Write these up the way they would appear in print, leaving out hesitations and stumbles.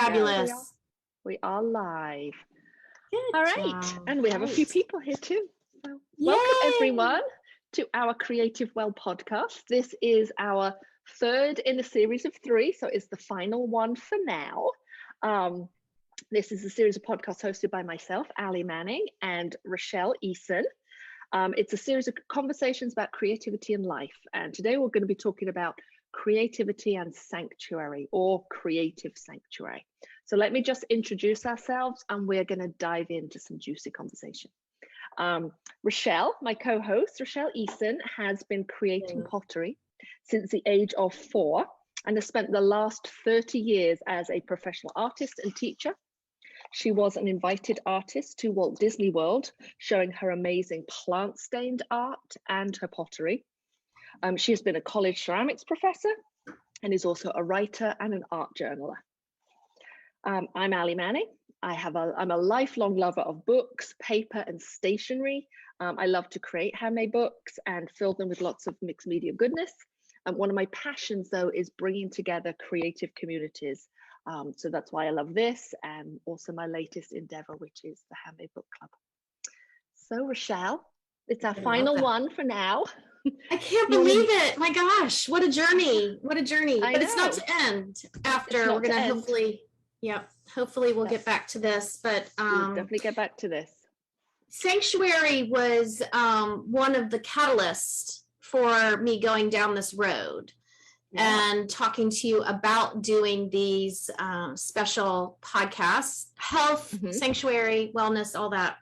Fabulous. We are live. Good All right. job. And we have a few people here too. So welcome everyone to our Creative Well podcast. This is our third in a series of 3. So it's the final one for now. This is a series of podcasts hosted by myself, Ali Manning, and Rachelle, Eason. It's a series of conversations about creativity and life. And today we're going to be talking about creativity and sanctuary, or creative sanctuary. So let me just introduce ourselves and we're going to dive into some juicy conversation. Rachelle, my co-host, Rachelle Eason, has been creating pottery since the age of 4 and has spent the last 30 years as a professional artist and teacher. She was an invited artist to Walt Disney World, showing her amazing plant-stained art and her pottery. She has been a college ceramics professor and is also a writer and an art journaler. I'm Ali Manning. I'm a lifelong lover of books, paper, and stationery. I love to create handmade books and fill them with lots of mixed media goodness. And one of my passions, though, is bringing together creative communities. So that's why I love this, and also my latest endeavor, which is the Handmade Book Club. So Rachelle, it's our final one for now. I can't believe it. My gosh, what a journey. What a journey. But it's not to end after. We're going to hopefully we'll get back to this. But we'll definitely get back to this. Sanctuary was one of the catalysts for me going down this road and talking to you about doing these special podcasts, health, sanctuary, wellness, all that.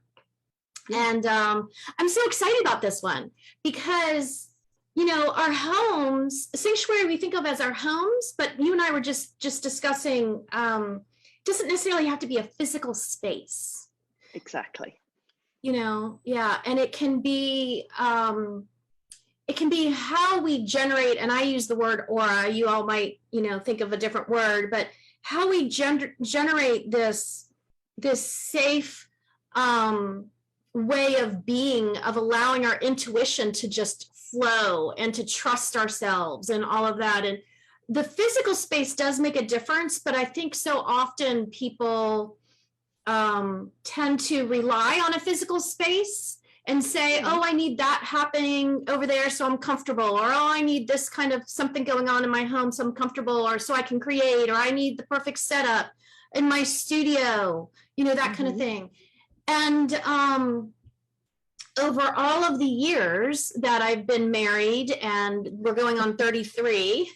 And I'm so excited about this one because, you know, our homes, sanctuary we think of as our homes, but you and I were just discussing, doesn't necessarily have to be a physical space. Exactly. You know, and it can be how we generate, and I use the word aura, you all might, you know, think of a different word, but how we generate this safe, way of being, of allowing our intuition to just flow and to trust ourselves and all of that. And the physical space does make a difference, but I think so often people tend to rely on a physical space and say, oh, I need that happening over there so I'm comfortable, or oh, I need this kind of something going on in my home so I'm comfortable, or so I can create, or I need the perfect setup in my studio, you know, that kind of thing. And over all of the years that I've been married, and we're going on 33.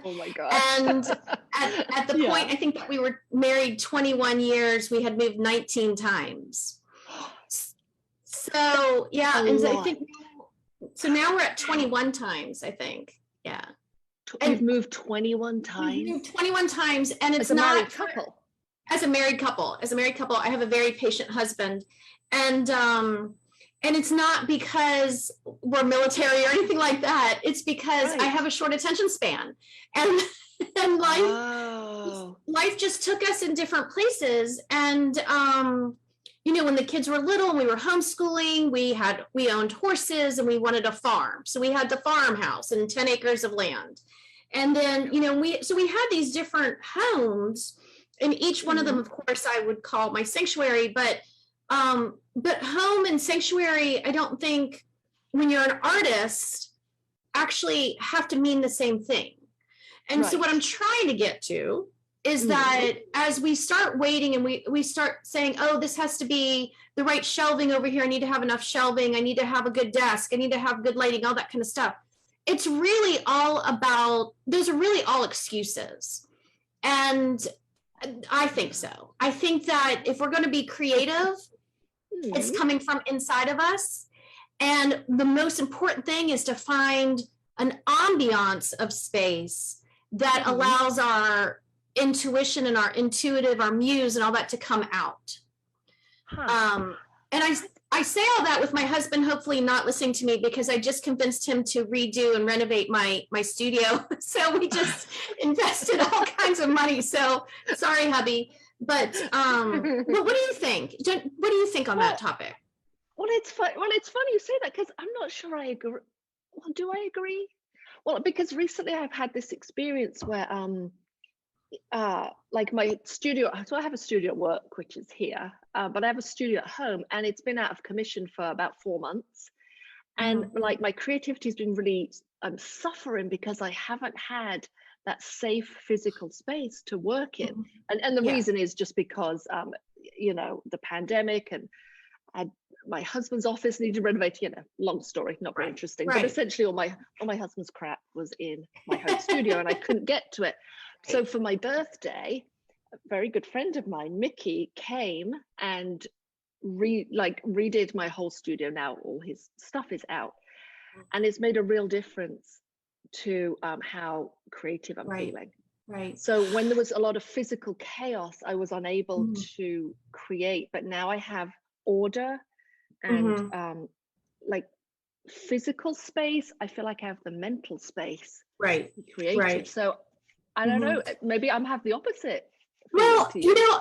Oh my God. And at the point, I think that we were married 21 years, we had moved 19 times. So, and I think, so now we're at 21 times, I think. Yeah. You've moved 21 times? We've moved 21 times, and it's as a not married couple. As a married couple, I have a very patient husband, and it's not because we're military or anything like that. It's because I have a short attention span, and life just took us in different places. And you know, when the kids were little and we were homeschooling, we owned horses and we wanted a farm, so we had the farmhouse and 10 acres of land, and then you know we had these different homes. And each one of them, of course, I would call my sanctuary, but home and sanctuary, I don't think when you're an artist actually have to mean the same thing. And so what I'm trying to get to is that as we start waiting and we start saying, oh, this has to be the right shelving over here. I need to have enough shelving. I need to have a good desk. I need to have good lighting, all that kind of stuff. It's really all about, those are really all excuses. And I think so. I think that if we're going to be creative, it's coming from inside of us. And the most important thing is to find an ambiance of space that allows our intuition and our intuitive, our muse and all that to come out. And I say all that with my husband hopefully not listening to me, because I just convinced him to redo and renovate my studio. So we just invested all kinds of money. So sorry, hubby. But what do you think? What do you think on that topic? Well, it's funny you say that, because I'm not sure I agree. Well, do I agree? Well, because recently I've had this experience where like my studio, so I have a studio at work, which is here, but I have a studio at home, and it's been out of commission for about 4 months. And like my creativity has been really suffering because I haven't had that safe physical space to work in. And the reason is just because, you know, the pandemic, and my husband's office needed renovating, you know, long story, not very interesting, but essentially all my husband's crap was in my home studio and I couldn't get to it. So for my birthday, a very good friend of mine, Mickey, came and redid my whole studio. Now all his stuff is out, and it's made a real difference to how creative I'm feeling. Right. So when there was a lot of physical chaos, I was unable to create, but now I have order and like physical space. I feel like I have the mental space to be creative. So I don't know, maybe I'm have the opposite. Well, you know,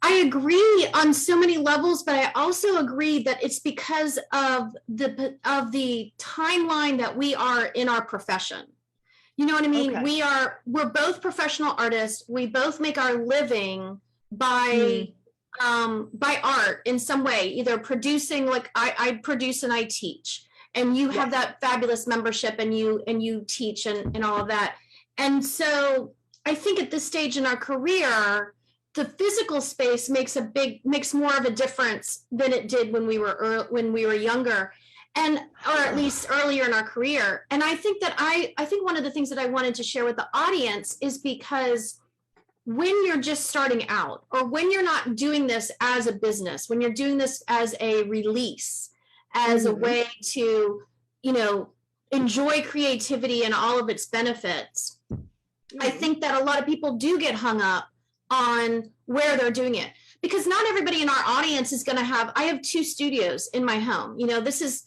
I agree on so many levels, but I also agree that it's because of the timeline that we are in our profession. You know what I mean? Okay. We're both professional artists. We both make our living by art in some way, either producing, like I produce and I teach, and you have that fabulous membership and you teach and all of that. And so I think at this stage in our career, the physical space makes more of a difference than it did when we were younger, or at least earlier in our career. And I think that I think one of the things that I wanted to share with the audience is because when you're just starting out, or when you're not doing this as a business, when you're doing this as a release, as a way to, you know, enjoy creativity and all of its benefits, I think that a lot of people do get hung up on where they're doing it, because not everybody in our audience is going to have. I have 2 studios in my home. You know, this is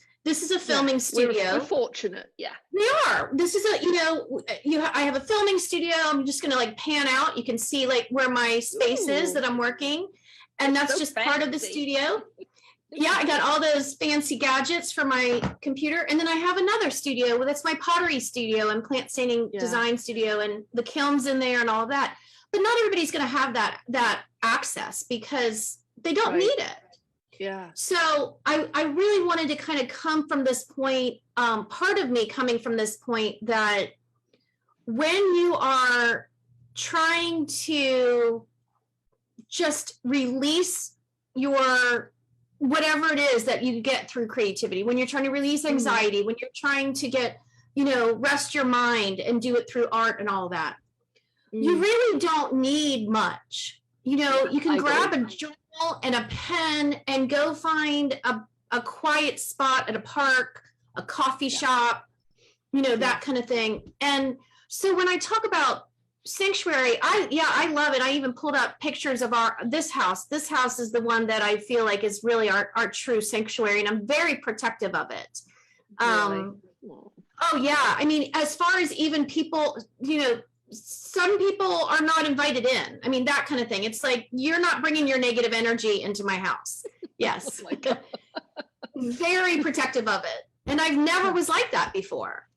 a filming studio. We're fortunate. Yeah, we are. This is I have a filming studio. I'm just going to like pan out. You can see like where my space is that I'm working, and that's so just fancy. Part of the studio. Yeah, I got all those fancy gadgets for my computer. And then I have another studio. That's my pottery studio and plant staining design studio, and the kilns in there and all of that. But not everybody's going to have that access because they don't need it. Yeah. So I really wanted to kind of come from this point, part of me coming from this point, that when you are trying to just release your whatever it is that you get through creativity, when you're trying to release anxiety, when you're trying to get, you know, rest your mind and do it through art and all that, you really don't need much. You know, you can grab a journal and a pen and go find a quiet spot at a park, a coffee shop, you know, that kind of thing. And so when I talk about sanctuary, I love it. I even pulled up pictures of this house. This house is the one that I feel like is really our true sanctuary, and I'm very protective of it. Really? Oh yeah. I mean, as far as even people, you know, some people are not invited in. I mean, that kind of thing. It's like, you're not bringing your negative energy into my house. Yes. Oh my God. Very protective of it. And I've never was like that before.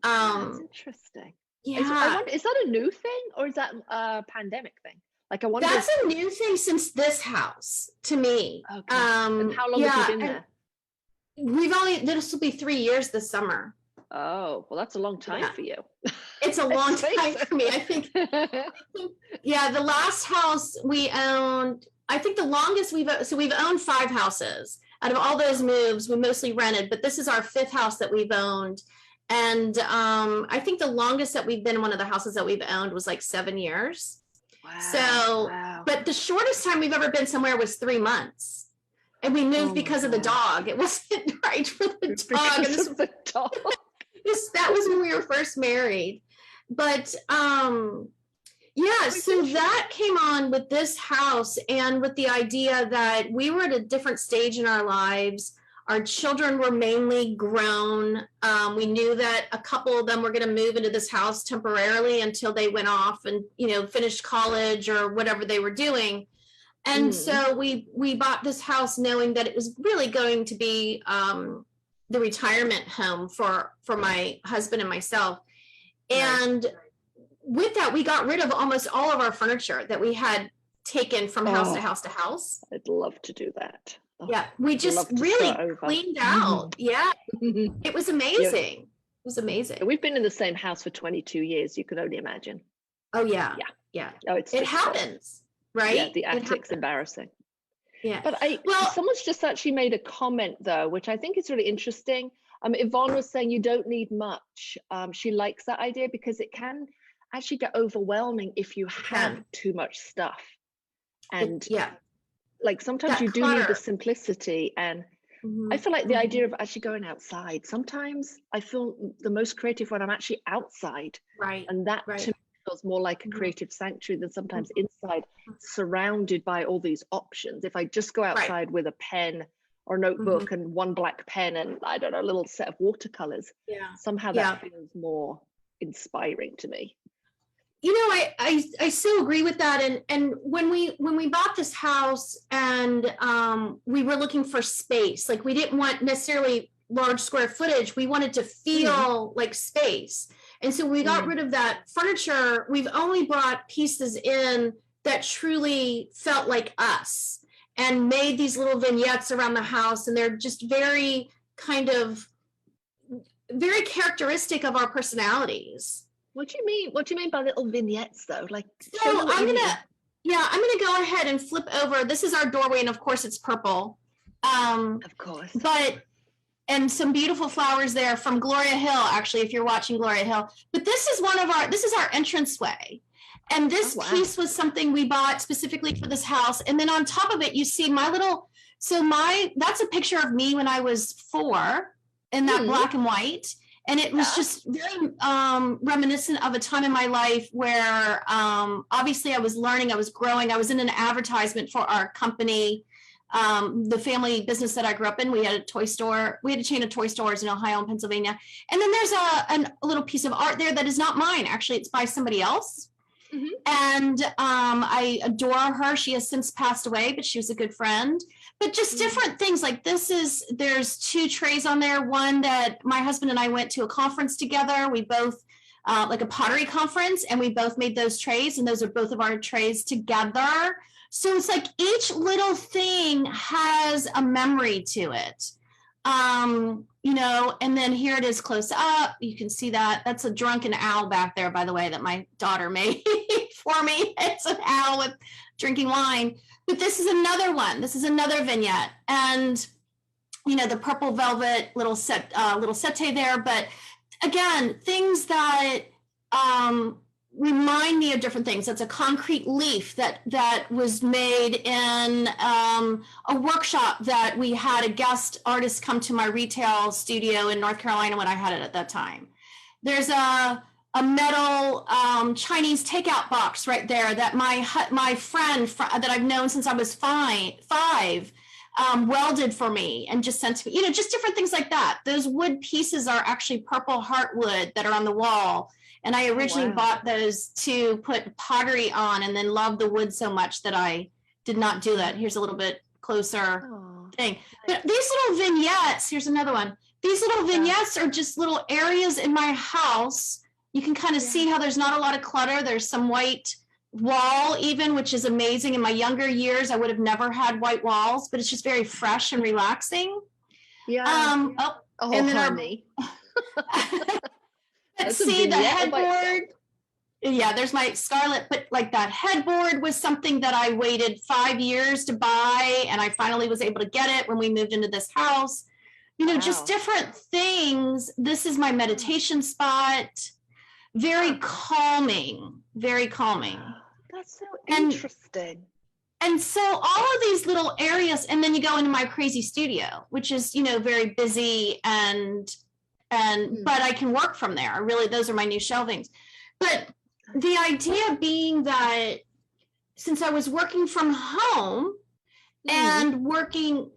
That's interesting. Yeah. Is that a new thing, or is that a pandemic thing? Like, I wonder. That's a new thing since this house to me. Okay. And how long have you been there? This will be 3 years this summer. Oh, well, that's a long time for you. It's a long time for me. I think, the last house we owned, I think the longest we've owned 5 houses. Out of all those moves, we mostly rented, but this is our 5th house that we've owned. And I think the longest that we've been in one of the houses that we've owned was like 7 years. Wow. But the shortest time we've ever been somewhere was 3 months. And we moved because of the dog. It wasn't right for the dog. Because of the dog. That was when we were first married. But so that came on with this house, and with the idea that we were at a different stage in our lives. Our children were mainly grown. We knew that a couple of them were going to move into this house temporarily until they went off and, you know, finished college or whatever they were doing. And so we bought this house knowing that it was really going to be the retirement home for my husband and myself. And with that, we got rid of almost all of our furniture that we had taken from house to house to house. I'd love to do that. Yeah, we just really cleaned out. Yeah, it was amazing. It was amazing. We've been in the same house for 22 years. You could only imagine. Oh yeah. Oh, it happens, right? Yeah, the attic's embarrassing. Yeah. But someone's just actually made a comment though, which I think is really interesting. Yvonne was saying you don't need much. She likes that idea because it can actually get overwhelming if you have too much stuff. And like sometimes that you do clutter. need the simplicity. And I feel like the idea of actually going outside, sometimes I feel the most creative when I'm actually outside. Right. And that to me feels more like a creative sanctuary than sometimes inside, surrounded by all these options. If I just go outside with a pen or notebook and one black pen and I don't know, a little set of watercolors, somehow that feels more inspiring to me. You know, I so agree with that. And when we bought this house and we were looking for space, like we didn't want necessarily large square footage. We wanted to feel like space. And so we got rid of that furniture. We've only brought pieces in that truly felt like us and made these little vignettes around the house. And they're just very very characteristic of our personalities. What do you mean? What do you mean by little vignettes though? Like, so I'm gonna go ahead and flip over. This is our doorway, and of course it's purple. Of course. And some beautiful flowers there from Gloria Hill, actually, if you're watching Gloria Hill. But this is our entranceway. And this piece was something we bought specifically for this house. And then on top of it, you see that's a picture of me when I was 4 in that black and white. And it was just very reminiscent of a time in my life where obviously I was learning, I was growing. I was in an advertisement for our company, the family business that I grew up in. We had a toy store. We had a chain of toy stores in Ohio and Pennsylvania. And then there's a little piece of art there that is not mine. Actually, it's by somebody else. And I adore her. She has since passed away, but she was a good friend. But just different things like there's 2 trays on there. One that my husband and I went to a conference together. We both, like a pottery conference, and we both made those trays, and those are both of our trays together. So it's like each little thing has a memory to it. You know, and then here it is close up. You can see that. That's a drunken owl back there, by the way, that my daughter made for me. It's an owl with drinking wine. But this is another one. This is another vignette. And, you know, the purple velvet little settee there. But again, things that remind me of different things. That's a concrete leaf that was made in a workshop that we had a guest artist come to my retail studio in North Carolina when I had it at that time. There's a metal Chinese takeout box right there that my friend that I've known since I was five welded for me and just sent to me. You know, just different things like that. Those wood pieces are actually purple heartwood that are on the wall. And I originally bought those to put pottery on, and then loved the wood so much that I did not do that. Here's a little bit closer thing. But these little vignettes, here's another one. These little vignettes are just little areas in my house. You can kind of see how there's not a lot of clutter. There's some white wall even, which is amazing. In my younger years, I would have never had white walls, but it's just very fresh and relaxing. And then honey. Let's see the headboard. Yeah, there's my Scarlet, but like that headboard was something that I waited 5 years to buy, and I finally was able to get it when we moved into this house. You know, just different things. This is my meditation spot. Very calming, very calming. That's so interesting. And so all of these little areas, and then you go into my crazy studio, which is, you know, very busy but I can work from there. Really, those are my new shelvings. But the idea being that since I was working from home and working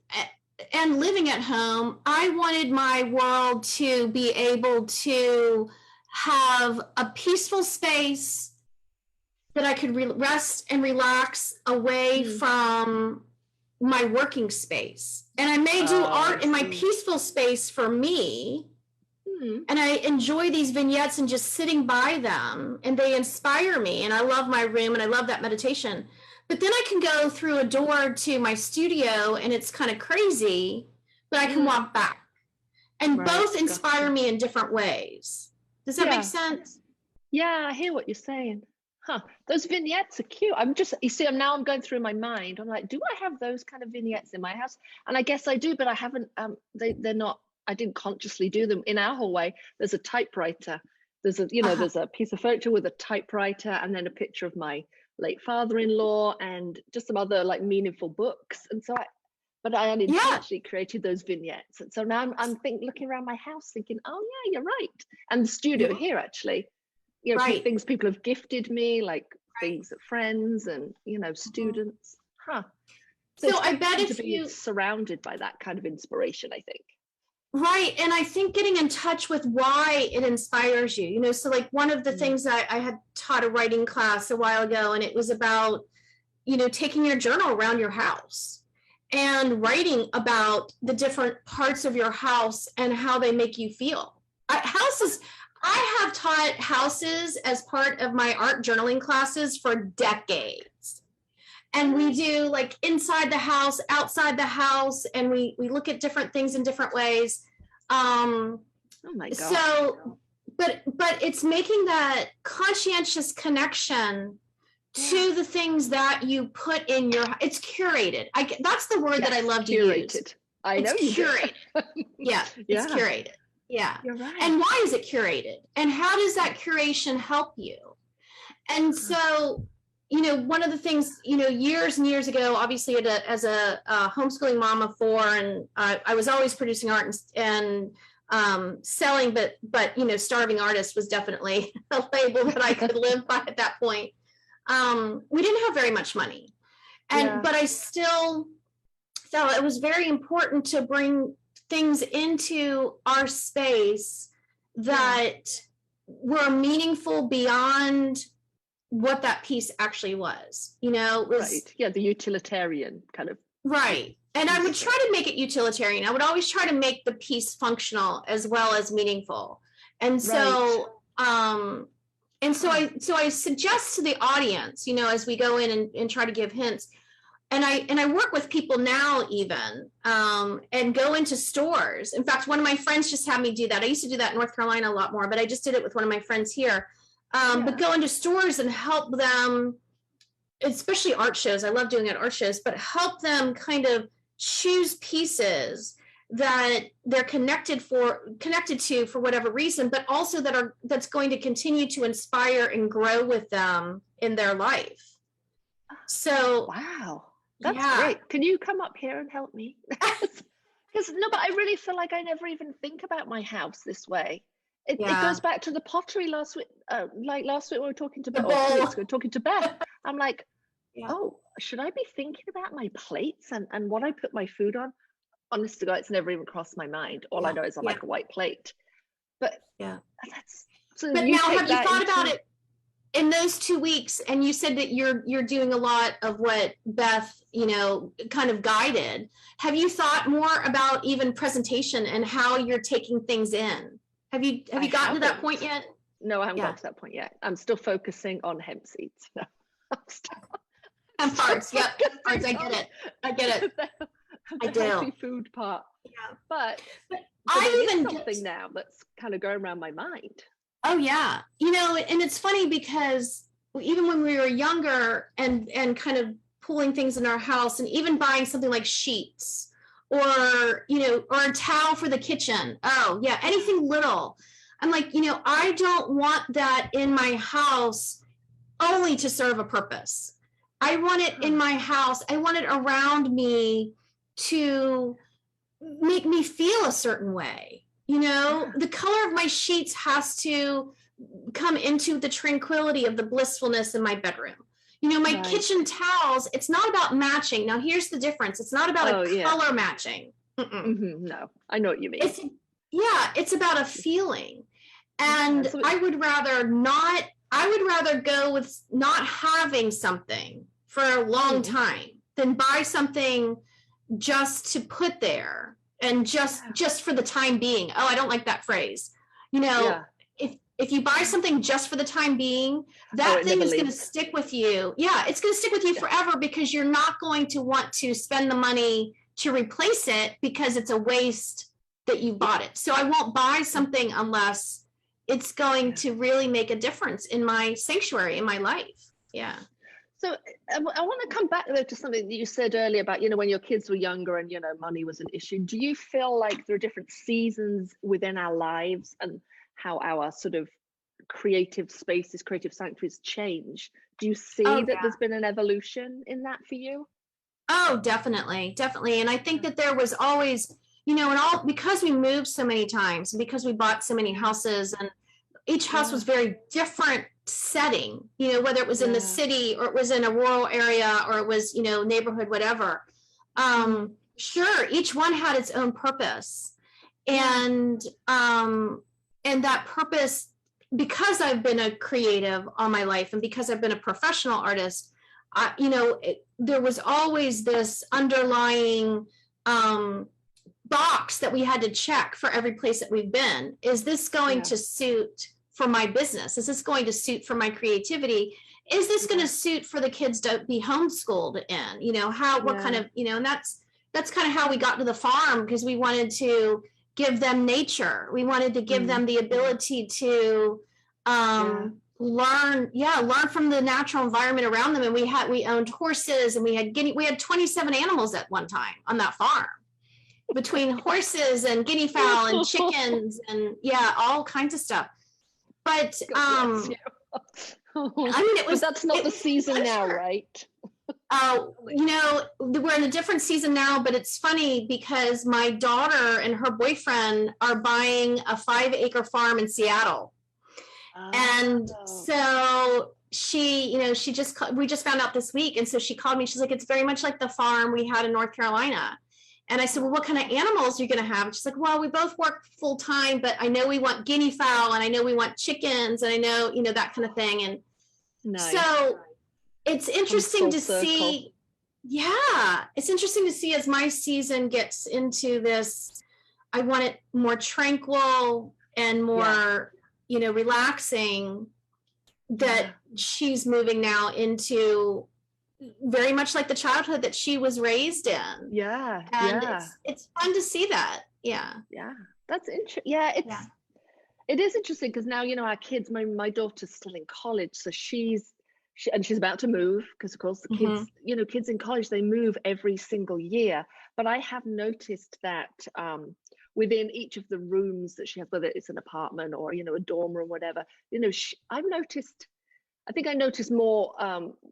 and living at home, I wanted my world to be able to have a peaceful space that I could rest and relax away from my working space. And I may do art in my peaceful space for me, And I enjoy these vignettes and just sitting by them, and they inspire me. And I love my room and I love that meditation. But then I can go through a door to my studio and it's kind of crazy, but I can walk back. And both inspire me in different ways. Does that make sense? Yeah, I hear what you're saying. Those vignettes are cute. I'm going through my mind. I'm like, do I have those kind of vignettes in my house? And I guess I do, but I haven't, they're not, I didn't consciously do them. In our hallway, there's a typewriter. There's there's a piece of furniture with a typewriter, and then a picture of my late father-in-law and just some other like meaningful books. And so I unintentionally created those vignettes. And so now I'm looking around my house thinking, oh yeah, you're right. And the studio here actually, things people have gifted me, like things of friends and, students. So I bet if you surrounded by that kind of inspiration, I think. Right. And I think getting in touch with why it inspires you, so like one of the things that I had taught a writing class a while ago, and it was about, taking your journal around your house and writing about the different parts of your house and how they make you feel. I have taught houses as part of my art journaling classes for decades. And we do like inside the house, outside the house, and we look at different things in different ways. Oh my God. So, but it's making that conscientious connection to the things that you put in your, it's curated. That's the word that I love to use. I know it's curated. It's curated. Yeah. You're right. And why is it curated? And how does that curation help you? And so, one of the things, years and years ago, obviously as a homeschooling mom of 4, and I was always producing art and selling, but starving artist was definitely a label that I could live by at that point. We didn't have very much money, but I still felt it was very important to bring things into our space that were meaningful beyond what that piece actually was, right. Yeah, the utilitarian kind of. Right. And I would try to make it utilitarian. I would always try to make the piece functional as well as meaningful. And so, so I suggest to the audience, as we go in and try to give hints, and I work with people now even, and go into stores. In fact, one of my friends just had me do that. I used to do that in North Carolina a lot more, but I just did it with one of my friends here. But go into stores and help them, especially art shows. I love doing it at art shows, but help them kind of choose pieces that they're connected to for whatever reason, but also that's going to continue to inspire and grow with them in their life. So wow, that's great. Can you come up here and help me? But I really feel like I never even think about my house this way. It goes back to the pottery last week. Last week we were talking to Beth. 2 weeks ago, talking to Beth. I'm like, oh, should I be thinking about my plates and what I put my food on? Honest to God, it's never even crossed my mind. All I know is I like a white plate. But that's. So but now, have you thought about it in those 2 weeks? And you said that you're doing a lot of what Beth, kind of guided. Have you thought more about even presentation and how you're taking things in? Have you gotten to that point yet? No, I haven't got to that point yet. I'm still focusing on hemp seeds. No, hemp parts. Yep, parts. I get it. I do. Healthy food part. Yeah, but I even something now that's kind of going around my mind. Oh yeah, and it's funny because even when we were younger and kind of pulling things in our house, and even buying something like sheets. Or a towel for the kitchen. Oh yeah, anything little. I'm like, I don't want that in my house only to serve a purpose. I want it in my house. I want it around me to make me feel a certain way. The color of my sheets has to come into the tranquility of the blissfulness in my bedroom. My kitchen towels, it's not about matching. Now, here's the difference. It's not about color matching. No, I know what you mean. It's about a feeling. And I would rather go with not having something for a long time than buy something just to put there and just for the time being. Oh, I don't like that phrase. You know, Yeah. if you buy something just for the time being, that thing is going to stick with you. Yeah, it's going to stick with you forever, because you're not going to want to spend the money to replace it because it's a waste that you bought it. So I won't buy something unless it's going to really make a difference in my sanctuary, in my life. Yeah. So I want to come back though to something that you said earlier about, you know, when your kids were younger and, you know, money was an issue. Do you feel like there are different seasons within our lives and how our sort of creative spaces, creative sanctuaries change? Do you see that there's been an evolution in that for you? Oh, definitely. And I think that there was always, you know, because we moved so many times and because we bought so many houses, and each house was very different setting, you know, whether it was in the city or it was in a rural area or it was, you know, neighborhood, whatever. Sure, each one had its own purpose. And that purpose, because I've been a creative all my life and because I've been a professional artist, you know, there was always this underlying box that we had to check for every place that we've been. Is this going to suit for my business? Is this going to suit for my creativity? Is this going to suit for the kids to be homeschooled in? You know, what kind of, you know, and that's kind of how we got to the farm, because we wanted to give them nature. We wanted to give them the ability to learn from the natural environment around them. And we owned horses, and we had 27 animals at one time on that farm, between horses and guinea fowl and chickens and all kinds of stuff. But I mean, that's not the season now, right? You know, we're in a different season now, but it's funny because my daughter and her boyfriend are buying a 5-acre farm in Seattle. And so we just found out this week. And so she called me, she's like, it's very much like the farm we had in North Carolina. And I said, well, what kind of animals are you going to have? And she's like, well, we both work full time, but I know we want guinea fowl and I know we want chickens and I know, you know, that kind of thing. And so it's interesting to see. Yeah, it's interesting to see as my season gets into this. I want it more tranquil and more, you know, relaxing, that she's moving now into very much like the childhood that she was raised in. It's fun to see that. That's interesting. It is interesting because now, you know, our kids, my daughter's still in college, so she's about to move, because of course the kids, you know, kids in college, they move every single year. But I have noticed that within each of the rooms that she has, whether it's an apartment or, you know, a dorm room, whatever, you know, I think I noticed more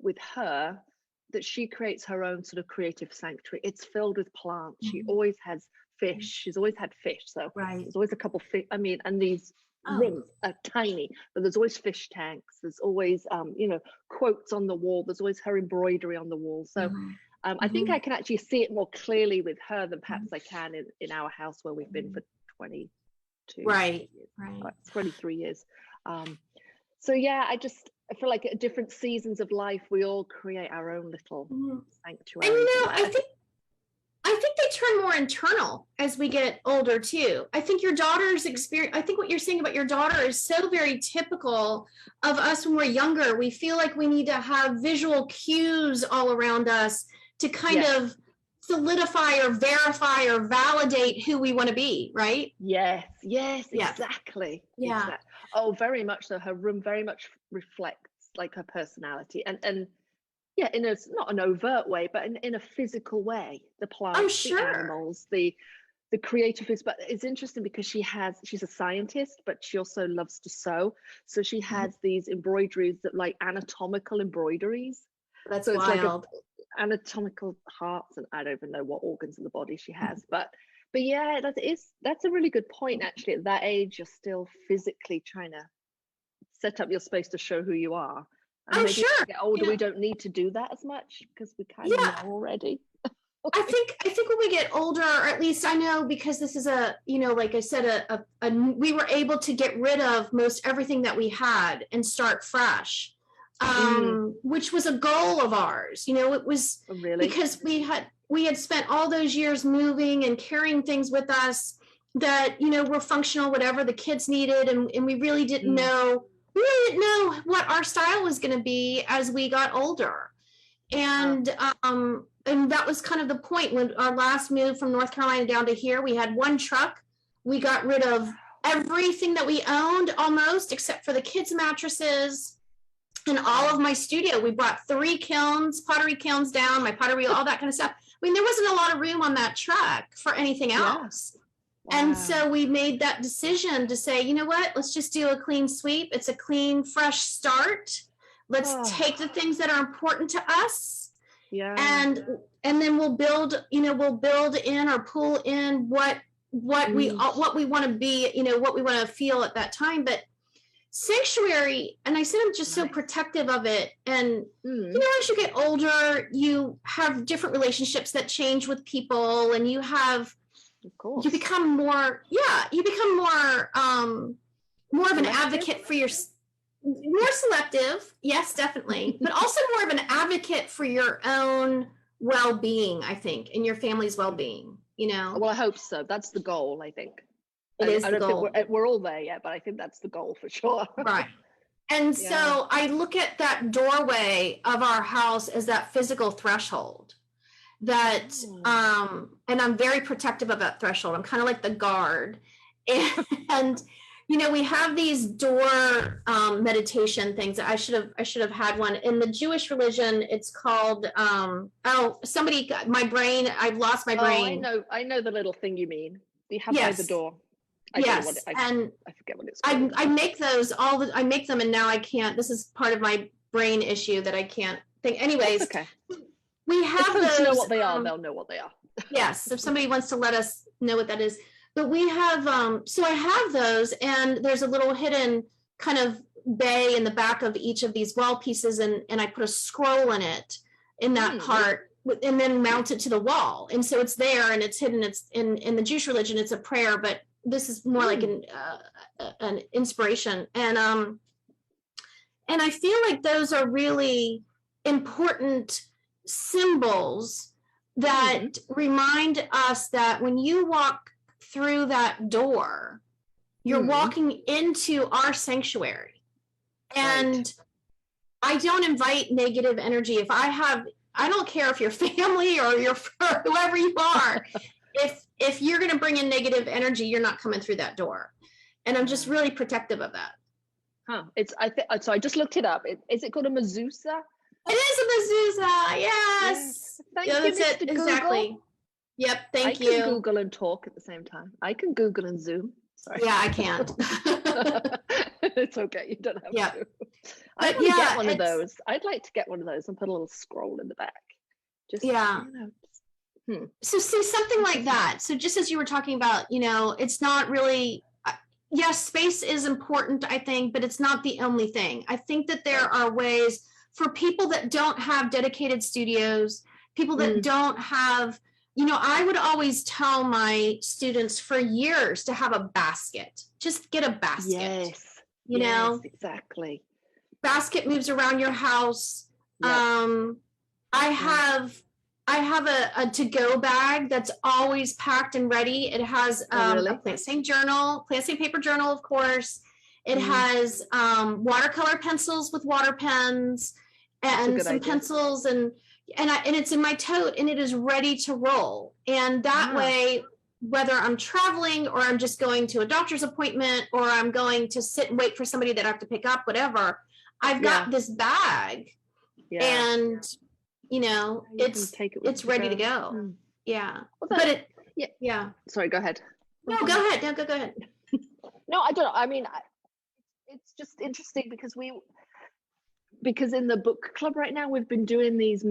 with her that she creates her own sort of creative sanctuary. It's filled with plants. She always has fish. She's always had fish. So there's always a couple fish. I mean, and these rooms are tiny, but there's always fish tanks. There's always, you know, quotes on the wall. There's always her embroidery on the wall. So I think I can actually see it more clearly with her than perhaps I can in our house where we've been for 22 years, 23 years. So yeah, I feel like at different seasons of life, we all create our own little sanctuary. And you know, I think they turn more internal as we get older too. I think your daughter's experience, I think what you're saying about your daughter is so very typical of us when we're younger. We feel like we need to have visual cues all around us to kind of solidify or verify or validate who we want to be, right? Yes, exactly. Exactly. Oh, very much so. Her room very much reflects like her personality, and in a not an overt way, but in a physical way. The plants, the animals, the creative is. But it's interesting because she's a scientist, but she also loves to sew. So she has these embroideries that like anatomical embroideries. That's so wild. It's like anatomical hearts, and I don't even know what organs of the body she has, but yeah, that's a really good point. Actually, at that age, you're still physically trying to set up your space to show who you are. And maybe as we get older, we don't need to do that as much because we kind of know already. I think when we get older, or at least I know, because this is a, you know, like I said, we were able to get rid of most everything that we had and start fresh, which was a goal of ours. You know, it was because we had spent all those years moving and carrying things with us. that, were functional, whatever the kids needed. And we really didn't know, what our style was going to be as we got older. And that was kind of the point when our last move from North Carolina down to here. We had one truck. We got rid of everything that we owned almost, except for the kids' mattresses and all of my studio. We brought 3 kilns, pottery kilns down, my pottery, all that kind of stuff. I mean, there wasn't a lot of room on that truck for anything else. Wow. And so we made that decision to say, you know what, let's just do a clean sweep. It's a clean, fresh start. Let's take the things that are important to us. Yeah. And then we'll build in or pull in what we want to be, what we want to feel at that time. But sanctuary, and I said I'm just so protective of it. And as you get older, you have different relationships that change with people, and you become more of an advocate for your, more selective, yes, definitely, but also more of an advocate for your own well-being, I think, and your family's well-being. Well, I hope so. That's the goal, I think. It is the goal. Think we're all there yet, but I think that's the goal for sure. Right. And so I look at that doorway of our house as that physical threshold that, and I'm very protective of that threshold. I'm kind of like the guard. And, we have these door meditation things. I should have had one. In the Jewish religion, it's called, somebody got my brain. I've lost my brain. I know the little thing you mean. You have by the door. I forget what it's called. I make those I make them, and now I can't. This is part of my brain issue that I can't think. Anyways, okay. We have if those. Know what they are. They'll know what they are. Yes, if somebody wants to let us know what that is. But we have. So I have those, and there's a little hidden kind of bay in the back of each of these wall pieces, and I put a scroll in it in that part, and then mount it to the wall, and so it's there and it's hidden. It's in the Jewish religion, it's a prayer, but this is more like an inspiration. And I feel like those are really important symbols that remind us that when you walk through that door, you're walking into our sanctuary. And I don't invite negative energy. I don't care if you're family or you're whoever you are. If you're going to bring in negative energy, you're not coming through that door. And I'm just really protective of that. So I just looked it up. Is it called a mezuzah? It is a mezuzah. Yes. Thank you, Mr. Google. Exactly. Yep. Thank you. I can Google and talk at the same time. I can Google and Zoom. Sorry. Yeah, I can't. It's okay. You don't have to. But get one of those. I'd like to get one of those and put a little scroll in the back. So see, something like that. So just as you were talking about, it's not really, yes, space is important, I think, but it's not the only thing. I think that there are ways for people that don't have dedicated studios, people that don't have, I would always tell my students for years to have a basket. Just get a basket. Yes, exactly. Basket moves around your house. Yep. I have a to-go bag that's always packed and ready. It has a plant-stained paper journal, of course. It has watercolor pencils with water pens and some pencils, and it's in my tote, and it is ready to roll. And that way, whether I'm traveling or I'm just going to a doctor's appointment or I'm going to sit and wait for somebody that I have to pick up, whatever, I've got this bag, and it's ready to go. Yeah. Well, Sorry, go ahead. No, go ahead. No, go ahead. No, I don't know. I mean, it's just interesting because in the book club right now, we've been doing these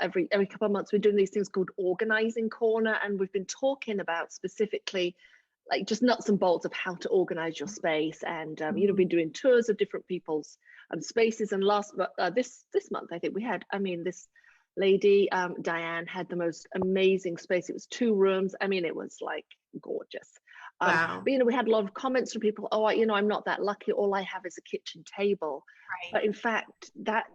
every couple of months, we're doing these things called Organizing Corner. And we've been talking about specifically like just nuts and bolts of how to organize your space. And, we've been doing tours of different people's spaces. And this month, I think we had, this lady, Diane, had the most amazing space. It was 2 rooms. It was like gorgeous. Wow. But we had a lot of comments from people, oh, I'm not that lucky, all I have is a kitchen table. Right. But in fact, that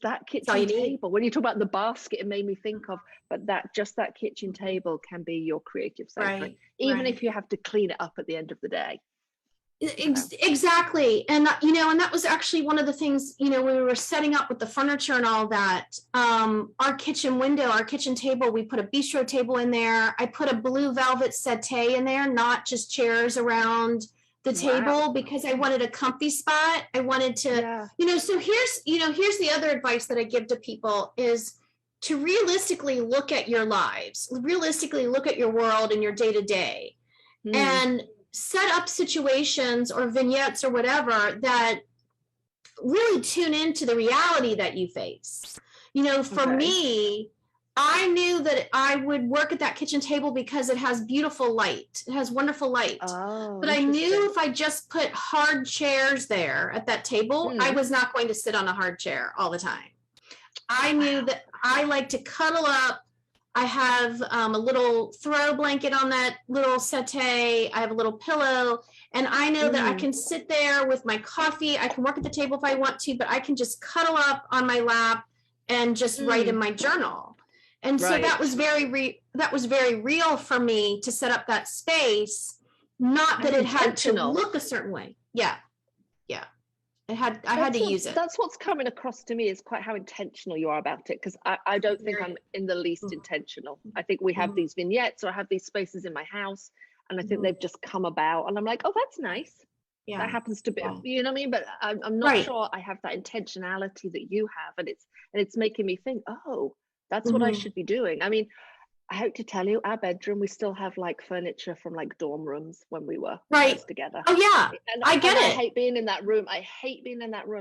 all kitchen you need. table, when you talk about the basket, it made me think of, but that kitchen table can be your creative sanctuary, Right. even if you have to clean it up at the end of the day. Exactly. And and that was actually one of the things, when we were setting up with the furniture and all that, our kitchen window, our kitchen table, we put a bistro table in there. I put a blue velvet settee in there, not just chairs around the table, because I wanted a comfy spot. I wanted to, so here's the other advice that I give to people is to realistically look at your lives, realistically look at your world and your day to day, and set up situations or vignettes or whatever that really tune into the reality that you face. For me, I knew that I would work at that kitchen table because it has beautiful light. It has wonderful light. But I knew if I just put hard chairs there at that table, I was not going to sit on a hard chair all the time. I knew that I like to cuddle up. I have a little throw blanket on that little settee. I have a little pillow, and I know that I can sit there with my coffee. I can work at the table if I want to, but I can just cuddle up on my lap and just write in my journal. And so that was very real for me to set up that space. Not that it had to look a certain way. Yeah. I had to use it. That's what's coming across to me, is quite how intentional you are about it, because I don't think I'm in the least intentional. I think we have these vignettes, or I have these spaces in my house, and I think they've just come about, and I'm like, oh, that's nice. Yeah, that happens to be, you know what I mean? But I'm not sure I have that intentionality that you have, and it's making me think, oh, that's what I should be doing. I mean, I hate to tell you, our bedroom, we still have like furniture from like dorm rooms when we were together. Oh yeah, I get it. I hate being in that room.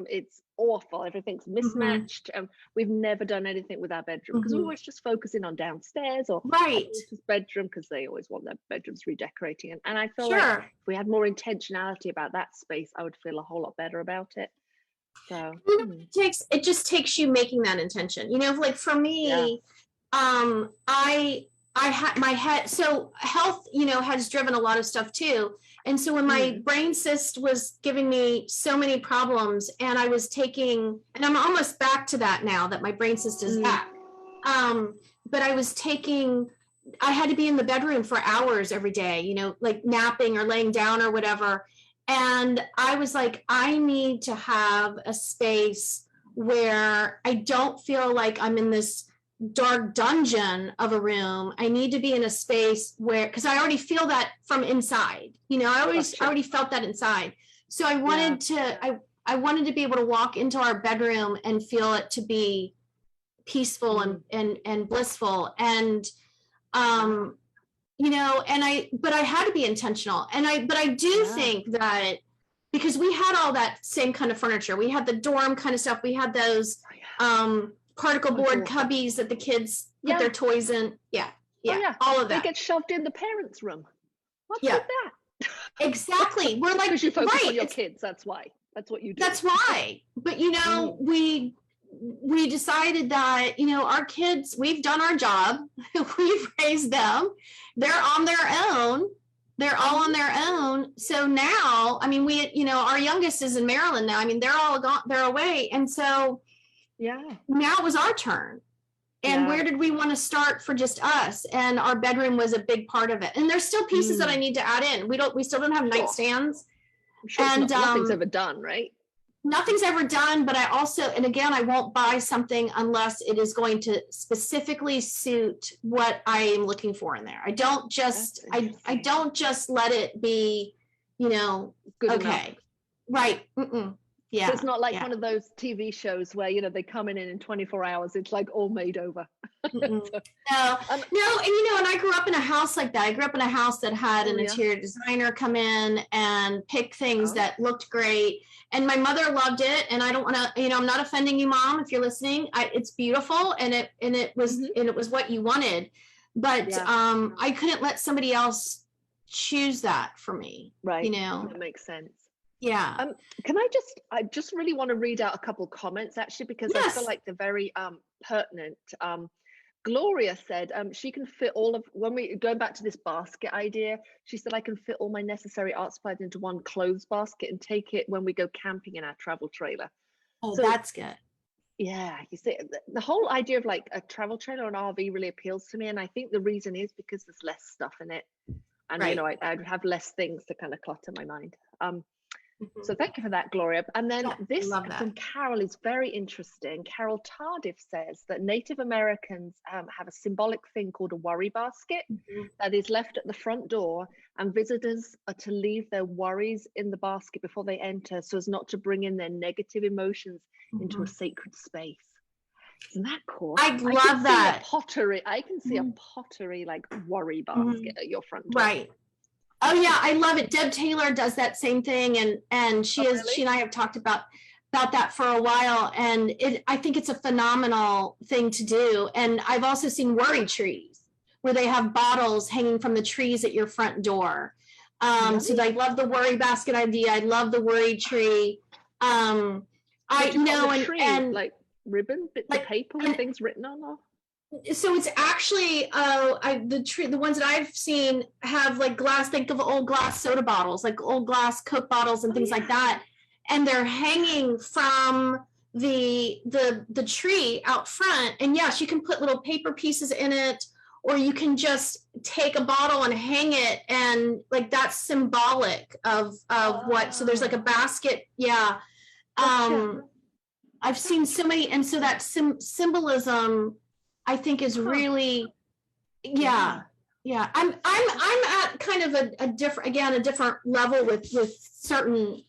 It's awful. Everything's mismatched, and we've never done anything with our bedroom because we always just focusing on downstairs or his bedroom, because they always want their bedrooms redecorating. And I feel like if we had more intentionality about that space, I would feel a whole lot better about it. So it just takes you making that intention. Like for me. I had my head, so health, has driven a lot of stuff too. And so when my brain cyst was giving me so many problems, and I was taking, and I'm almost back to that now that my brain cyst is back. But I had to be in the bedroom for hours every day, like napping or laying down or whatever. And I was like, I need to have a space where I don't feel like I'm in this dark dungeon of a room. I need to be in a space where, because I already feel that from inside, I already felt that inside. So I wanted I wanted to be able to walk into our bedroom and feel it to be peaceful and blissful. And, but I had to be intentional. But I do think that because we had all that same kind of furniture, we had the dorm kind of stuff. We had those, particle board cubbies that the kids put their toys in. All of that. They get shoved in the parents' room. What's with that? Exactly. We're like, because you focus on your kids. That's why. That's what you do. That's why. But we decided that our kids, we've done our job. We've raised them. They're on their own. They're all on their own. So now, I mean, our youngest is in Maryland now. I mean, they're all gone. They're away, and so. Now it was our turn. And where did we want to start for just us? And our bedroom was a big part of it. And there's still pieces that I need to add in. We still don't have nightstands. And nothing's ever done, right? Nothing's ever done, but I also, and again, I won't buy something unless it is going to specifically suit what I am looking for in there. I don't just let it be, good okay. enough. Right. Yeah. So it's not like one of those TV shows where, they come in 24 hours. It's like all made over. No. And I grew up in a house like that. I grew up in a house that had an interior designer come in and pick things that looked great. And my mother loved it. And I don't want to, I'm not offending you, Mom, if you're listening. It's beautiful. And it was what you wanted. But I couldn't let somebody else choose that for me. Right. That makes sense. Yeah. I just really want to read out a couple comments actually, because I feel like they're very pertinent. Gloria said she can fit all of, when we going back to this basket idea, she said I can fit all my necessary art supplies into one clothes basket and take it when we go camping in our travel trailer. Oh, So that's good. yeah, you see, the whole idea of like a travel trailer or an RV really appeals to me, and I think the reason is because there's less stuff in it, and Right. you know, I'd have less things to kind of clutter my mind. Mhm. So thank you for that, Gloria. And then Yeah, this love that. from Carol is very interesting. Carol Tardif says that Native Americans have a symbolic thing called a worry basket Mhm. that is left at the front door, and visitors are to leave their worries in the basket before they enter, so as not to bring in their negative emotions into a Mhm. sacred space. Isn't that cool? I love that. I can see a Mhm. pottery like worry Mhm. basket at your front door. Right. Oh yeah, I love it. Deb Taylor does that same thing, and she Oh, really? and I have talked about that for a while, and I think it's a phenomenal thing to do. And I've also seen worry trees where they have bottles hanging from the trees at your front door. So I love the worry basket idea. I love the worry tree. What I do you put know, on the tree? and Like ribbon, bits like of paper with and things written on? Or? so it's actually the ones that I've seen have like glass, think of old glass soda bottles, like old glass Coke bottles and things like that, and they're hanging from the tree out front. And yes, you can put little paper pieces in it, or you can just take a bottle and hang it, and like that's symbolic of what. So there's like a basket. Yeah. Gotcha. I've seen so many, and so that symbolism I think is really, yeah. I'm at kind of a different level with certain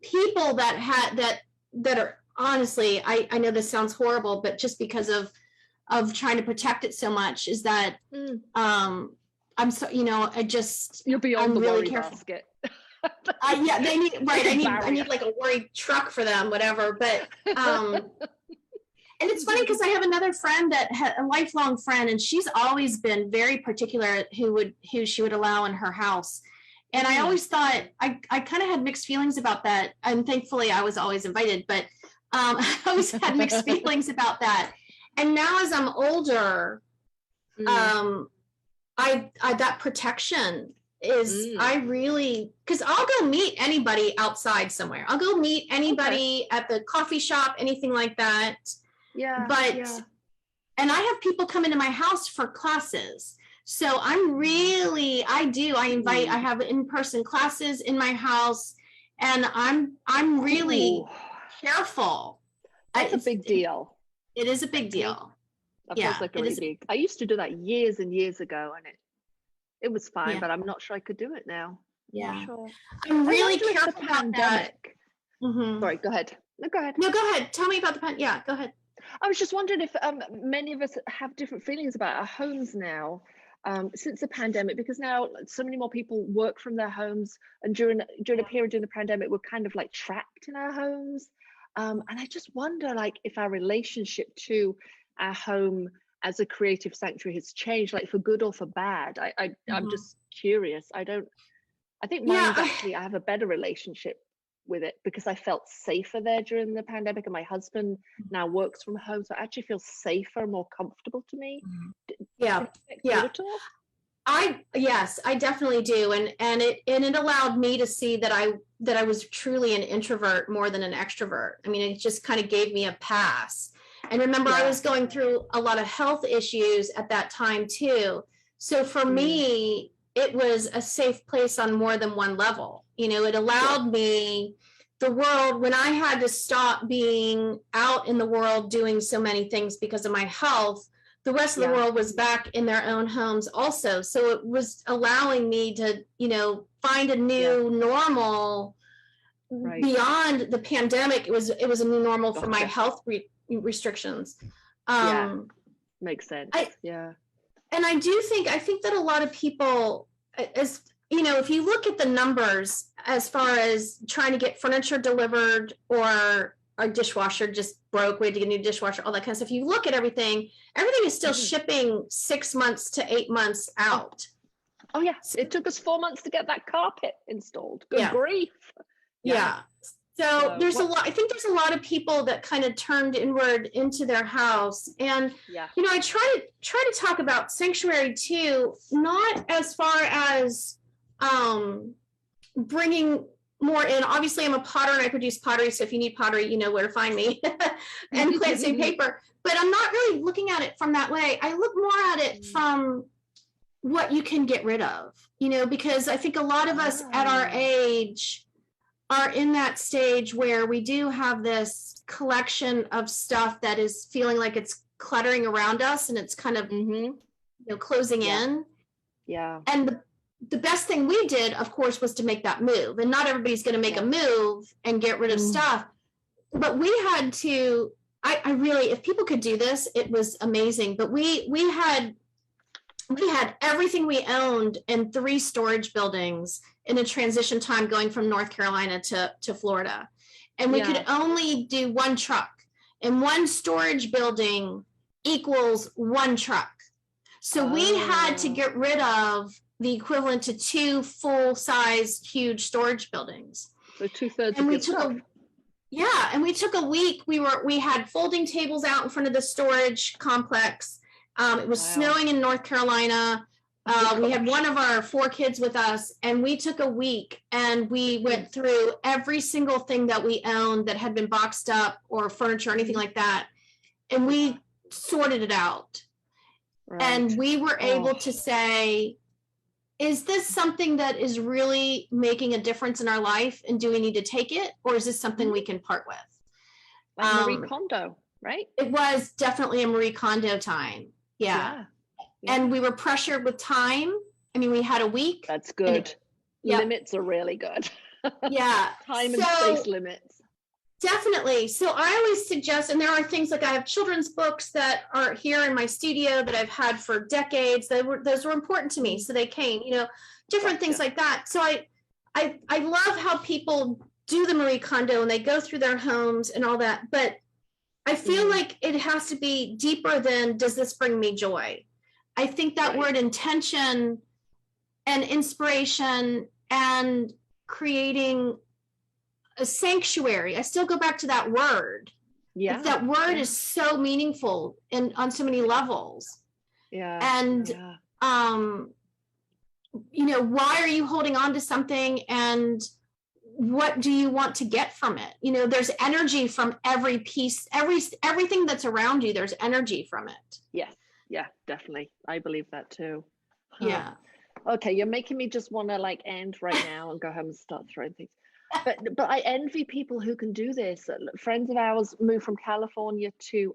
people that are, honestly, I know this sounds horrible, but just because of trying to protect it so much, is that I'm so, You're beyond I'm the really worry careful. basket. Yeah, they need, right. I barrier. need like a worry truck for them, whatever. But and it's funny because I have another friend that a lifelong friend, and she's always been very particular who she would allow in her house. And I always thought I kind of had mixed feelings about that. And thankfully I was always invited, but I always had mixed feelings about that. And now as I'm older, I that protection is, I really, because I'll go meet anybody outside somewhere. I'll go meet anybody at the coffee shop, anything like that. But and I have people come into my house for classes. So I'm really, I have in-person classes in my house, and I'm really careful. That's a big deal. It is a big deal. That feels like a really big. I used to do that years and years ago, and it was fine, but I'm not sure I could do it now. Yeah. Sure. I'm really careful about that. Sorry, go ahead. No, go ahead. No, go ahead. Tell me about the pandemic. Yeah, go ahead. I was just wondering if many of us have different feelings about our homes now since the pandemic, because now so many more people work from their homes, and during a period during the pandemic, we're kind of like trapped in our homes. And I just wonder, like, if our relationship to our home as a creative sanctuary has changed, like for good or for bad. I'm just curious. I think mine's actually, I have a better relationship with it because I felt safer there during the pandemic, and my husband now works from home, so it actually feels safer, more comfortable to me. Yeah. Yes, I definitely do. And it allowed me to see that I was truly an introvert more than an extrovert. I mean, it just kind of gave me a pass. And remember, I was going through a lot of health issues at that time too. So for me, it was a safe place on more than one level. It allowed me the world, when I had to stop being out in the world doing so many things because of my health, the rest of the world was back in their own homes also. So it was allowing me to, find a new normal beyond the pandemic. It was a new normal for my health restrictions. Makes sense. And I think that a lot of people, as if you look at the numbers as far as trying to get furniture delivered, or our dishwasher just broke, we had to get a new dishwasher, all that kind of stuff. You look at everything is still shipping 6 months to 8 months out. It took us 4 months to get that carpet installed. Good grief. Yeah. So there's a lot, I think there's a lot of people that kind of turned inward into their house. And, I try to talk about sanctuary too, not as far as bringing more in. Obviously, I'm a potter and I produce pottery. So if you need pottery, you know where to find me, and plants and paper. But I'm not really looking at it from that way. I look more at it from what you can get rid of, because I think a lot of us at our age are in that stage where we do have this collection of stuff that is feeling like it's cluttering around us and it's kind of closing in. And the best thing we did, of course, was to make that move. And not everybody's going to make a move and get rid of stuff, but we had to. I really, if people could do this, it was amazing. But we had everything we owned in 3 storage buildings in a transition time going from North Carolina to Florida. And we could only do 1 truck, and 1 storage building equals 1 truck. So we had to get rid of the equivalent to 2 full-size huge storage buildings. So 2/3 of your stuff. And we took a week. We had folding tables out in front of the storage complex. It was snowing in North Carolina. We had one of our 4 kids with us, and we took a week and we went through every single thing that we owned that had been boxed up or furniture or anything like that. And we sorted it out. And we were able to say, is this something that is really making a difference in our life? And do we need to take it? Or is this something we can part with? Like Marie Kondo, right? It was definitely a Marie Kondo time. Yeah. And we were pressured with time. I mean, we had a week. That's good. Limits are really good. Time and space limits. Definitely. So I always suggest, and there are things like I have children's books that are here in my studio that I've had for decades. Those were important to me. So they came, different things like that. So I love how people do the Marie Kondo and they go through their homes and all that. But I feel like it has to be deeper than, does this bring me joy? I think that word intention and inspiration and creating a sanctuary. I still go back to that word. That word is so meaningful and on so many levels. And why are you holding on to something, and what do you want to get from it? There's energy from every piece, everything that's around you. There's energy from it. Yeah, definitely. I believe that too. Okay, you're making me just want to end right now and go home and start throwing things. But I envy people who can do this. Friends of ours moved from California to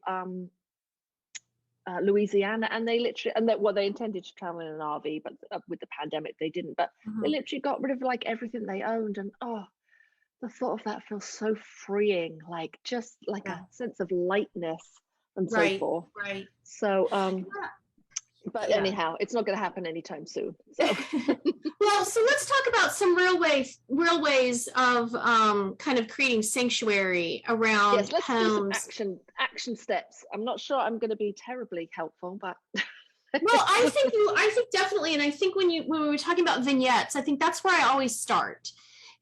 Louisiana, and they literally, they intended to travel in an RV, but with the pandemic they didn't. But they literally got rid of everything they owned, and the thought of that feels so freeing, just a sense of lightness and so forth. So but anyhow, it's not going to happen anytime soon. So well, so let's talk about some real ways of kind of creating sanctuary around let's homes. Do some action steps. I'm not sure I'm going to be terribly helpful, but well, I think definitely, and I think when we were talking about vignettes, I think that's where I always start.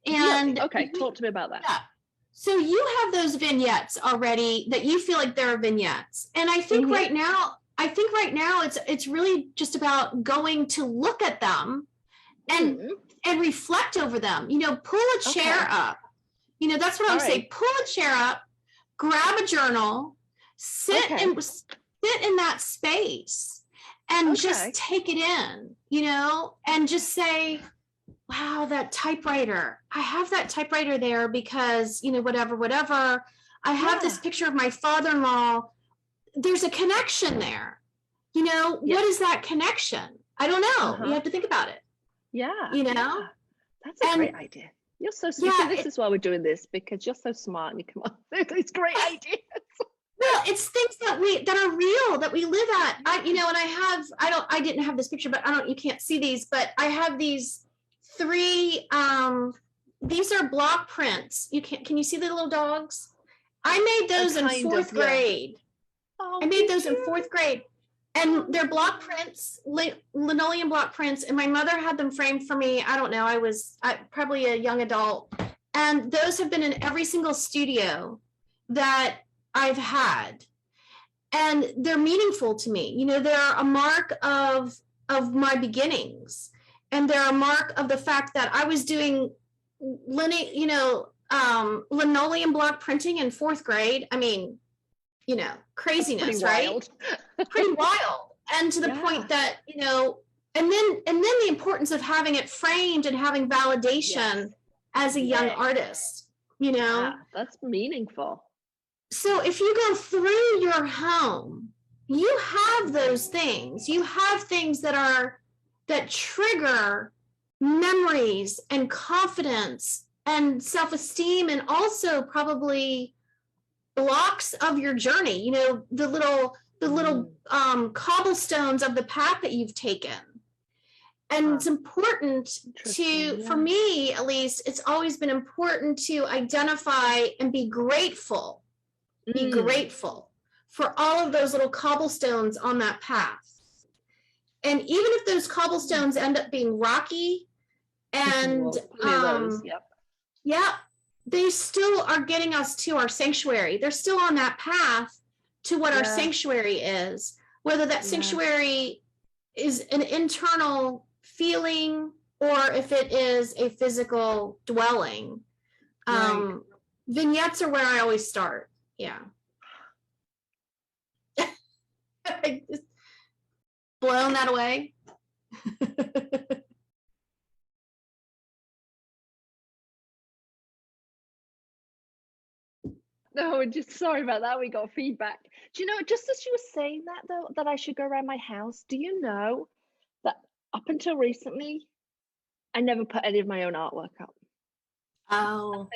And okay, talk to me about that. So you have those vignettes already that you feel like there are vignettes, and I think right now it's really just about going to look at them and reflect over them. Pull a chair up. That's what I would say. Pull a chair up, grab a journal, sit in that space, and just take it in. And just say, wow, that typewriter. I have that typewriter there because whatever. I have this picture of my father-in-law. There's a connection there. What is that connection? I don't know. You have to think about it. That's a great idea. You're so smart. This is why we're doing this, because you're so smart and you come up with these great ideas. Well, it's things that are real, that we live at. I didn't have this picture, but you can't see these, but I have these 3 these are block prints. Can you see the little dogs? I made those in 4th grade. I made those in 4th grade, and they're block prints, linoleum block prints, and my mother had them framed for me. I don't know, I was probably a young adult, And those have been in every single studio that I've had. And they're meaningful to me. You know, they're a mark of my beginnings. And they're a mark of the fact that I was doing linoleum block printing in 4th grade. I mean, you know, craziness, right? Pretty wild. And to the point that, you know, and then the importance of having it framed and having validation as a young artist, you know. Yeah, that's meaningful. So if you go through your home, you have those things. You have things that trigger memories and confidence and self-esteem, and also probably blocks of your journey, you know, the little cobblestones of the path that you've taken. And it's important for me at least, it's always been important to identify and be grateful for all of those little cobblestones on that path. And even if those cobblestones end up being rocky and they still are getting us to our sanctuary. They're still on that path to what our sanctuary is, whether that sanctuary is an internal feeling or if it is a physical dwelling. Vignettes are where I always start. Yeah. Just blown that away. No, just sorry about that. We got feedback. Do you know, just as you were saying that though, that I should go around my house, do you know that up until recently, I never put any of my own artwork up? Oh.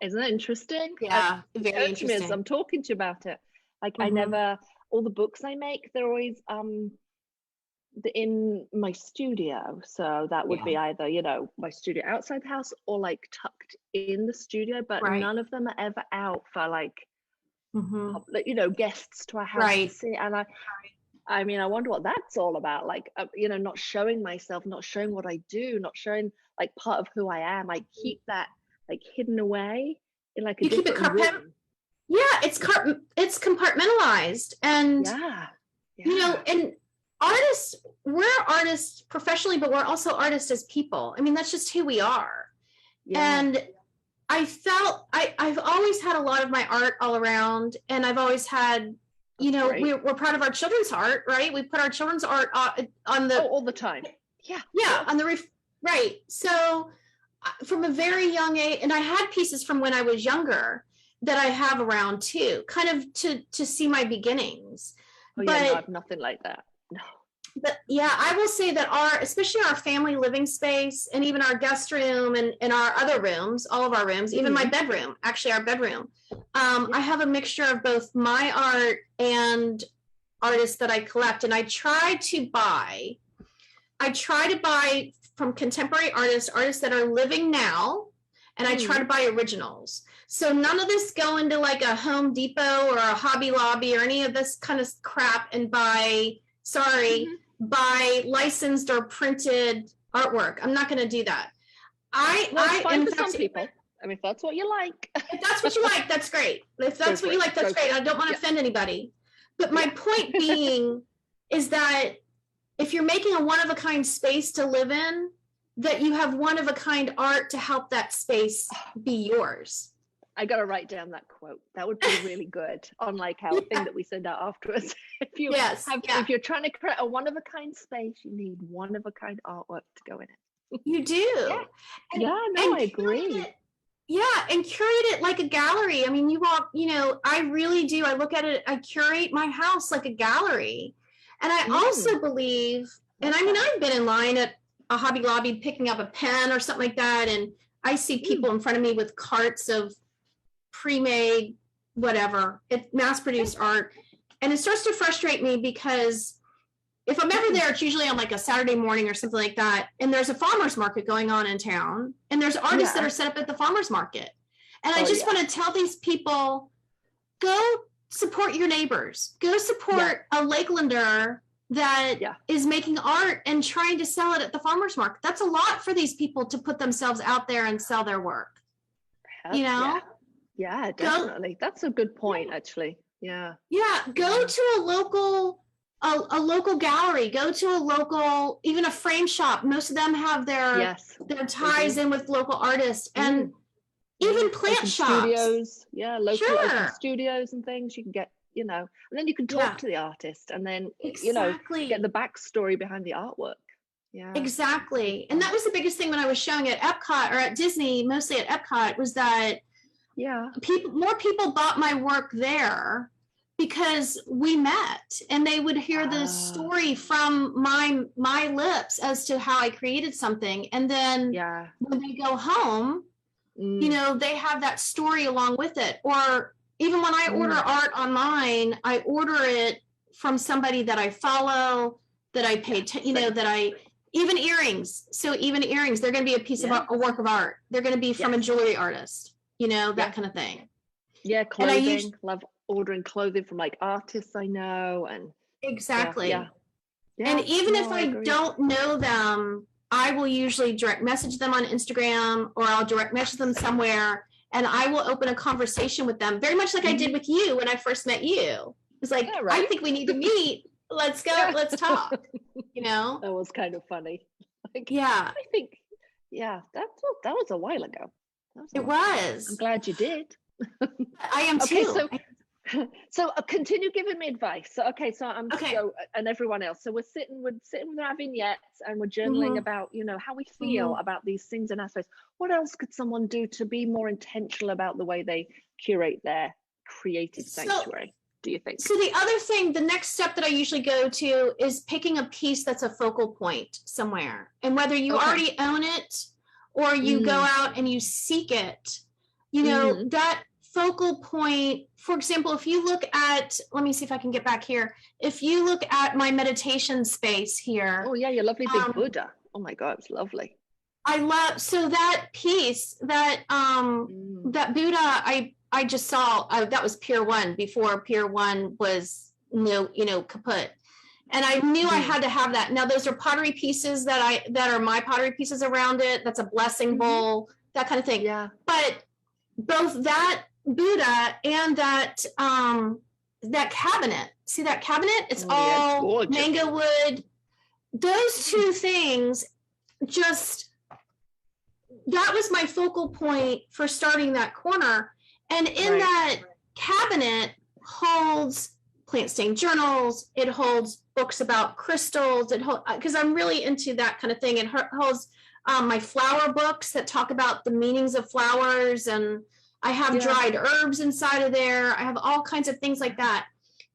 Isn't that interesting? Yeah, very interesting. As I'm talking to you about it. Like I never, all the books I make, they're always in my studio. So that would be either, you know, my studio outside the house or like tucked in the studio, but none of them are ever out for like, you know, guests to our house to see. And I mean, I wonder what that's all about. Like, you know, not showing myself, not showing what I do, not showing like part of who I am. I keep that like hidden away in like a different room. Yeah, it's compartmentalized. And, you know, and artists, we're artists professionally, but we're also artists as people. I mean, that's just who we are. And I felt I've always had a lot of my art all around, and I've always had, you know, we're proud of our children's art, right? We put our children's art on the all the time. On the roof, right? So from a very young age, and I had pieces from when I was younger that I have around too, kind of to see my beginnings. But I have nothing like that. No. But yeah, I will say that especially our family living space, and even our guest room and our other rooms, all of our rooms, even my bedroom, actually our bedroom, I have a mixture of both my art and artists that I collect. And I try to buy from contemporary artists that are living now, and I try to buy originals. So none of this go into like a Home Depot or a Hobby Lobby or any of this kind of crap and buy licensed or printed artwork. I'm not going to do that. It's fine for some people. I mean, if that's what you like. If that's what you like, that's great. If that's what you like, that's great. I don't want to offend anybody. But my point being is that if you're making a one-of-a-kind space to live in, that you have one-of-a-kind art to help that space be yours. I got to write down that quote. That would be really good on like our thing that we send out afterwards. If you're trying to create a one-of-a-kind space, you need one-of-a-kind artwork to go in it. You do. I agree. And curate it like a gallery. I mean, I really do. I look at it, I curate my house like a gallery. And I also believe, and I mean, I've been in line at a Hobby Lobby picking up a pen or something like that, and I see people in front of me with carts of pre-made whatever, mass-produced art, and it starts to frustrate me because if I'm ever there, it's usually on like a Saturday morning or something like that, and there's a farmer's market going on in town, and there's artists that are set up at the farmer's market, and I just want to tell these people, go support your neighbors, go support a Lakelander that is making art and trying to sell it at the farmer's market. That's a lot for these people to put themselves out there and sell their work. you know? Yeah, Go, definitely. That's a good point, actually. Yeah. go to a local gallery, go to a local, even a frame shop. Most of them have their ties in with local artists, and even plant open shops. Studios. Yeah, local open Sure. studios and things. You can get, and then you can talk to the artist, and then, Exactly. get the backstory behind the artwork. Yeah. Exactly. And that was the biggest thing when I was showing at Epcot or at Disney, mostly at Epcot, was that more people bought my work there because we met, and they would hear the story from my lips as to how I created something. And then when they go home, they have that story along with it. Or even when I order art online, I order it from somebody that I follow, that I pay, even earrings. So even earrings, they're going to be a piece of a work of art. They're going to be from a jewelry artist, that kind of thing. Yeah, clothing. Love ordering clothing from like artists I know. And exactly. And even if I don't know them, I will usually direct message them on Instagram, or I'll direct message them somewhere, and I will open a conversation with them, very much like I did with you when I first met you. It's like, I think we need to meet. Let's go. Let's talk. That was kind of funny. I think, that was a while ago. It was. I'm glad you did. I am too. So continue giving me advice. So I'm and everyone else. So we're sitting with our vignettes, and we're journaling about how we feel about these things and aspects. What else could someone do to be more intentional about the way they curate their creative sanctuary? Do you think? So the other thing, the next step that I usually go to is picking a piece that's a focal point somewhere, and whether you already own it or you go out and you seek it, that focal point. For example, if you look at, let me see if I can get back here. If you look at my meditation space here. Oh yeah, your lovely big Buddha. Oh my God, it's lovely. I love, so that piece, that that Buddha I just saw, that was Pier 1 before Pier 1 was kaput. And I knew I had to have that. Now those are pottery pieces that are my pottery pieces around it. That's a blessing bowl, that kind of thing. Yeah. But both that Buddha and that cabinet, see that cabinet? It's all mango wood. Those two things, that was my focal point for starting that corner. And in that cabinet holds plant stain journals. It holds books about crystals. Because I'm really into that kind of thing. It holds my flower books that talk about the meanings of flowers, and I have dried herbs inside of there. I have all kinds of things like that.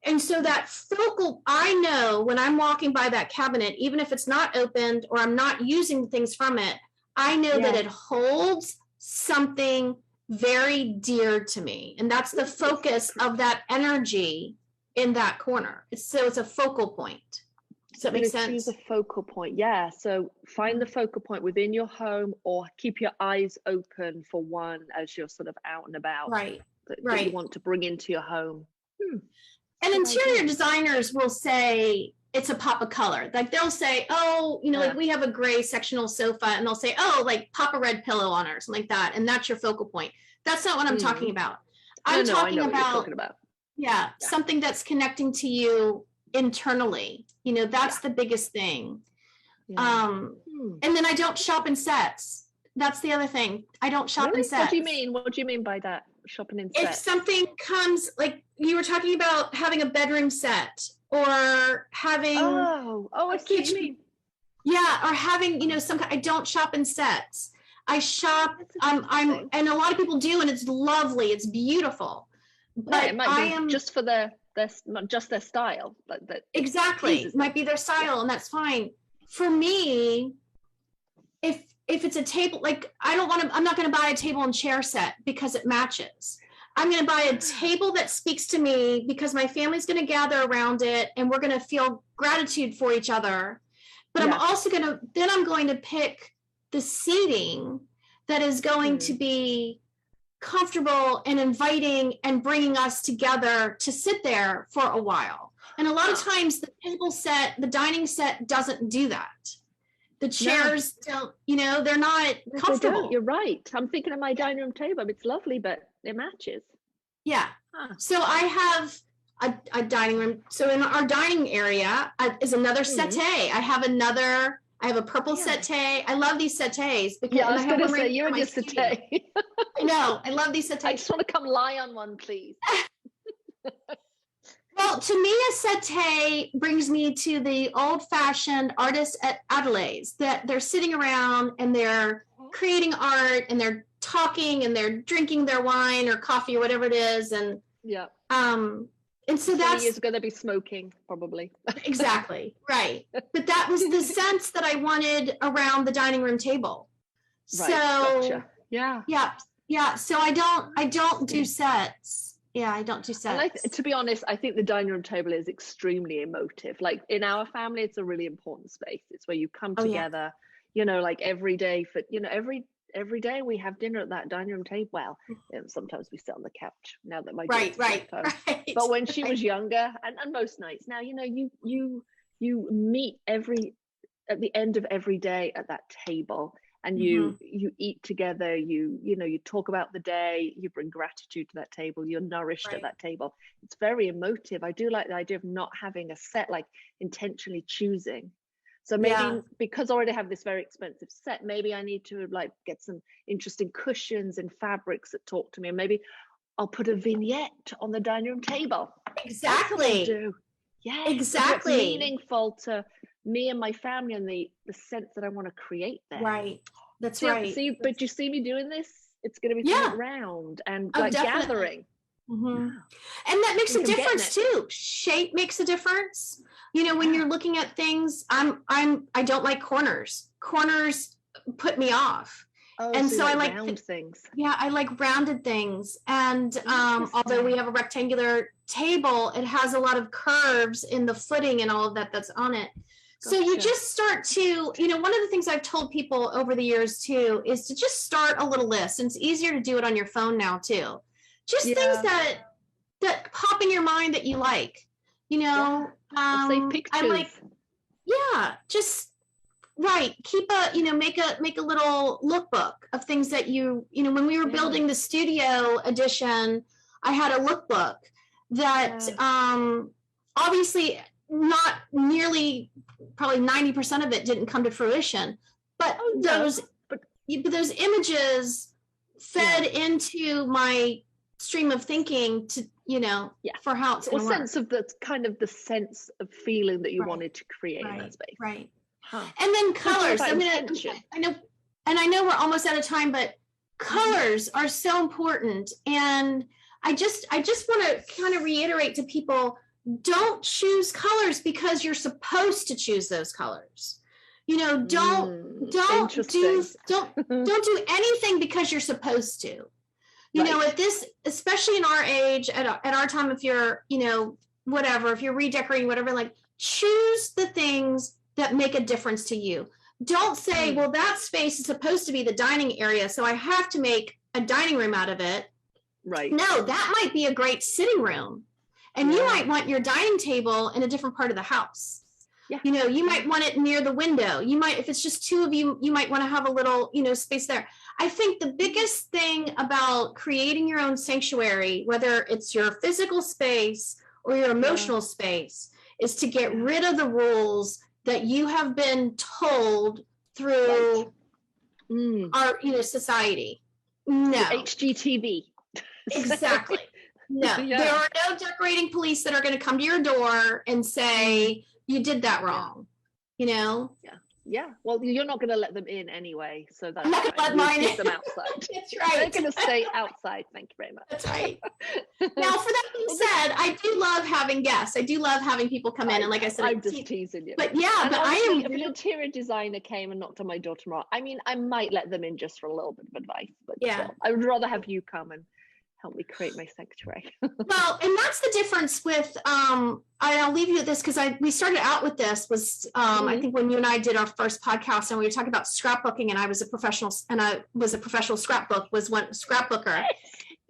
And so that focal, I know when I'm walking by that cabinet, even if it's not opened or I'm not using things from it, I know that it holds something very dear to me. And that's the focus of that energy in that corner. It's a focal point. Does that make sense? Choose a focal point. Yeah. So find the focal point within your home, or keep your eyes open for one as you're sort of out and about. That you want to bring into your home. And interior designers will say it's a pop of color. Like they'll say, like we have a gray sectional sofa, and they'll say, like pop a red pillow on it or something like that. And that's your focal point. That's not what I'm talking about. I'm talking about something that's connecting to you internally. That's the biggest thing. And then I don't shop in sets. That's the other thing. I don't shop in sets. What do you mean? What do you mean by that? Shopping in sets? If something comes, like you were talking about having a bedroom set, or having I see what you mean. Yeah, or having, I don't shop in sets. I shop, and a lot of people do, and it's lovely, it's beautiful. But it might be just for their style. Exactly. It might be their style, and that's fine. For me, if it's a table, like I'm not going to buy a table and chair set because it matches. I'm going to buy a table that speaks to me because my family's going to gather around it, and we're going to feel gratitude for each other. But I'm also I'm going to pick the seating that is going to be comfortable and inviting and bringing us together to sit there for a while. And a lot of times the table set, the dining set doesn't do that. The chairs don't, they're not comfortable. You're right. I'm thinking of my dining room table. It's lovely, but it matches. Yeah. So I have a dining room. So in our dining area is another settee. I have a purple settee. I love these settees because I was going to say you and your settee. I know. I love these settees. I just want to come lie on one, please. Well, to me, a settee brings me to the old-fashioned artists at Adelaide's, that they're sitting around and they're creating art and they're talking and they're drinking their wine or coffee or whatever it is. And so that's is going to be smoking probably. Exactly. Right. But that was the sense that I wanted around the dining room table. Right. So gotcha. Yeah. So I don't do sets. Yeah, I don't do sets. And to be honest, I think the dining room table is extremely emotive. Like in our family, it's a really important space. It's where you come together, like every day every day we have dinner at that dining room table. Well, sometimes we sit on the couch now that my daughter's right. But when she was younger, and most nights now, you meet at the end of every day at that table. And you eat together, you talk about the day, you bring gratitude to that table, you're nourished at that table. It's very emotive. I do like the idea of not having a set, like intentionally choosing. So maybe because I already have this very expensive set, maybe I need to like get some interesting cushions and fabrics that talk to me. And maybe I'll put a vignette on the dining room table. Exactly. Do. Yeah. Exactly. It's meaningful to me and my family and the sense that I want to create there. Right. That's right. But you see me doing this? It's going to be round and gathering. Mm-hmm. And that makes a difference too. Shape makes a difference. When you're looking at things, I don't like corners. Corners put me off. And so I like round things. Yeah, I like rounded things. And although we have a rectangular table, it has a lot of curves in the footing and all of that's on it. Gotcha. So you just start to, one of the things I've told people over the years too, is to just start a little list. And it's easier to do it on your phone now too. Just things that pop in your mind that you like, say pictures. Keep make a little lookbook of things that when we were building the studio edition, I had a lookbook that obviously not nearly, probably 90% of it didn't come to fruition, but those images fed into my stream of thinking to for how it's going to work. Sense of the sense of feeling that you wanted to create in that space. Right. Huh. And then colors. I know we're almost out of time, but colors are so important. And I just want to kind of reiterate to people, don't choose colors because you're supposed to choose those colors. Don't do anything because you're supposed to. At this, especially in our age, at our time, if you're, whatever, if you're redecorating, whatever, like choose the things that make a difference to you. Don't say, well, that space is supposed to be the dining area, so I have to make a dining room out of it. Right. No, that might be a great sitting room. And you might want your dining table in a different part of the house. Yeah. You might want it near the window. You might, if it's just two of you, you might want to have a little, space there. I think the biggest thing about creating your own sanctuary, whether it's your physical space or your emotional space, is to get rid of the rules that you have been told through our, society. No. HGTV. Exactly. No, there are no decorating police that are going to come to your door and say you did that wrong. Yeah. Well, you're not going to let them in anyway, so that's I'm not going to let mine keep them outside. That's right. They're going to stay outside. Thank you very much. That's right. Now, for that being said, I do love having guests. I do love having people come in, and like I said, I'm just teasing you. But I am. If an interior designer came and knocked on my door tomorrow, I might let them in just for a little bit of advice. But still, I would rather have you come and help me create my sanctuary. Well, and that's the difference with I'll leave you with this because we started out with this was I think when you and I did our first podcast and we were talking about scrapbooking, and I was a professional scrapbooker.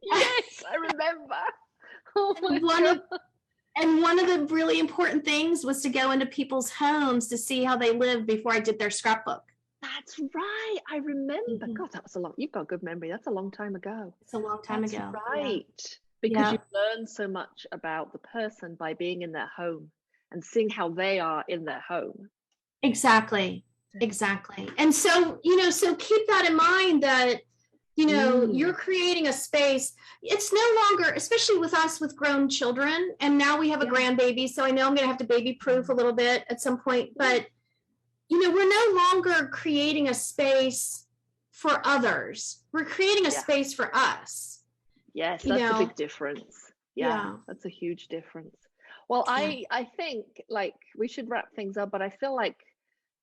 Yes, I remember. Oh my God. And one of the really important things was to go into people's homes to see how they lived before I did their scrapbook. That's right. I remember. Mhm. God, that was a long. You've got good memory. That's a long time ago. It's a long time That's ago. right. Because Yeah. you learn so much about the person by being in their home and seeing how they are in their home. Exactly. Exactly. And so, so keep that in mind that, you're creating a space. It's no longer, especially with us with grown children, and now we have a grandbaby. So I know I'm going to have to baby proof a little bit at some point, but, we're no longer creating a space for others. We're creating a space for us. Yes, that's a big difference. Yeah, that's a huge difference. Well, I think like we should wrap things up, but I feel like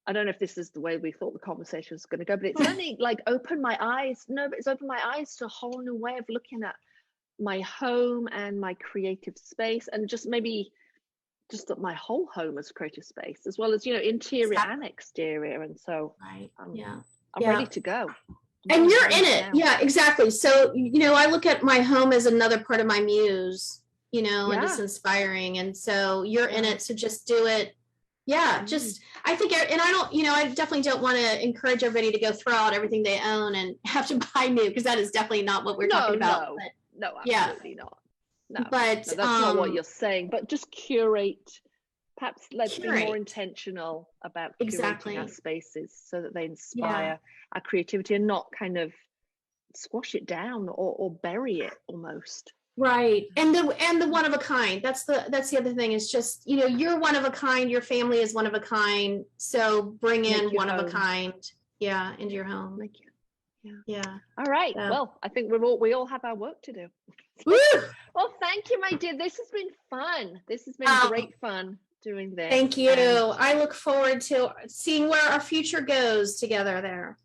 I don't know if this is the way we thought the conversation was going to go, but it's certainly like opened my eyes. No, but it's opened my eyes to a whole new way of looking at my home and my creative space, and just maybe just my whole home as a creative space, as well as, interior and exterior. And so I'm ready to go. And you're in it. Yeah, exactly. So, I look at my home as another part of my muse, and just inspiring. And so you're in it. So just do it. Yeah, just, I think, and I don't, I definitely don't want to encourage everybody to go throw out everything they own and have to buy new, because that is definitely not what we're talking about. No, absolutely not. No, but that's not what you're saying, but just curate. Perhaps let's be more intentional about curating our spaces so that they inspire our creativity and not kind of squash it down or bury it almost. Right. And the one of a kind. That's the other thing, is just, you're one of a kind, your family is one of a kind. So bring in one of a kind, into your home. Yeah. All right. Well, I think we all have our work to do. Well, thank you, my dear. This has been fun. This has been great fun doing this. Thank you. I look forward to seeing where our future goes together there.